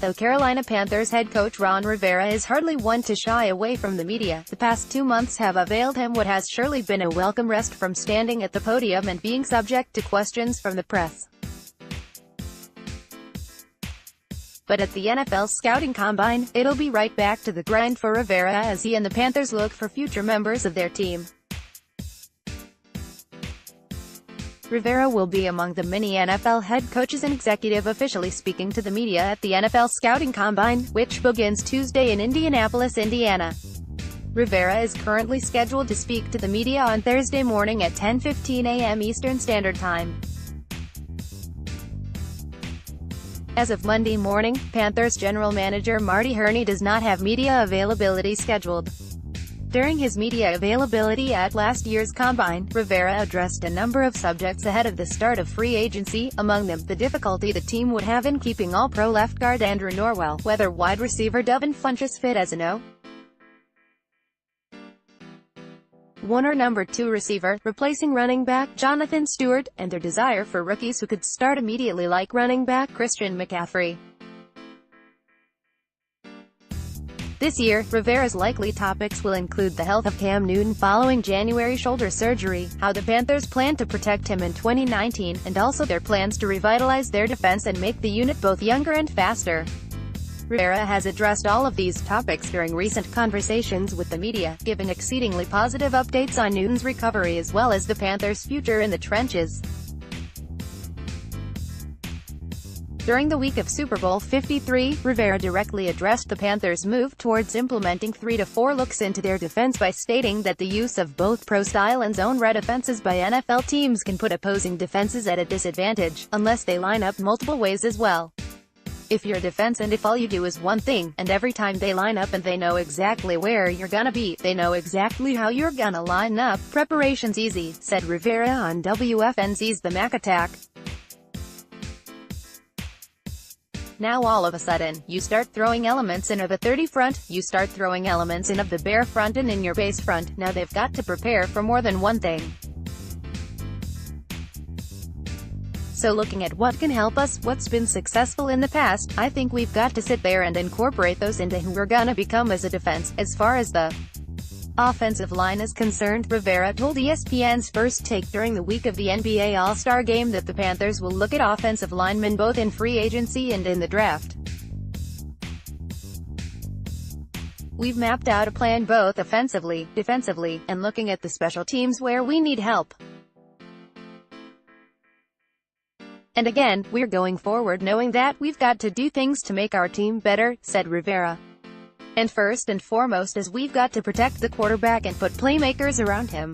Though Carolina Panthers head coach Ron Rivera is hardly one to shy away from the media, the past 2 months have availed him what has surely been a welcome rest from standing at the podium and being subject to questions from the press. But at the NFL Scouting Combine, it'll be right back to the grind for Rivera as he and the Panthers look for future members of their team. Rivera will be among the many NFL head coaches and executive officially speaking to the media at the NFL Scouting Combine, which begins Tuesday in Indianapolis, Indiana. Rivera is currently scheduled to speak to the media on Thursday morning at 10:15 a.m. Eastern Standard Time. As of Monday morning, Panthers general manager Marty Hurney does not have media availability scheduled. During his media availability at last year's Combine, Rivera addressed a number of subjects ahead of the start of free agency, among them, the difficulty the team would have in keeping all-pro left guard Andrew Norwell, whether wide receiver Devin Funchess fit as an O.1 or number 2 receiver, replacing running back Jonathan Stewart, and their desire for rookies who could start immediately like running back Christian McCaffrey. This year, Rivera's likely topics will include the health of Cam Newton following January shoulder surgery, how the Panthers plan to protect him in 2019, and also their plans to revitalize their defense and make the unit both younger and faster. Rivera has addressed all of these topics during recent conversations with the media, giving exceedingly positive updates on Newton's recovery as well as the Panthers' future in the trenches. During the week of Super Bowl 53, Rivera directly addressed the Panthers' move towards implementing 3 to 4 looks into their defense by stating that the use of both pro-style and zone-read offenses by NFL teams can put opposing defenses at a disadvantage, unless they line up multiple ways as well. If you're defense and if all you do is one thing, and every time they line up and they know exactly where you're gonna be, they know exactly how you're gonna line up, preparation's easy, said Rivera on WFNZ's The Mac Attack. Now all of a sudden, you start throwing elements in of a 30 front, you start throwing elements in of the bare front and in your base front. Now they've got to prepare for more than one thing. So looking at what can help us, what's been successful in the past, I think we've got to sit there and incorporate those into who we're gonna become as a defense. As far as the offensive line is concerned, Rivera told ESPN's First Take during the week of the NBA All-Star Game that the Panthers will look at offensive linemen both in free agency and in the draft. We've mapped out a plan both offensively, defensively, and looking at the special teams where we need help. And again, we're going forward knowing that we've got to do things to make our team better, said Rivera. And first and foremost is we've got to protect the quarterback and put playmakers around him.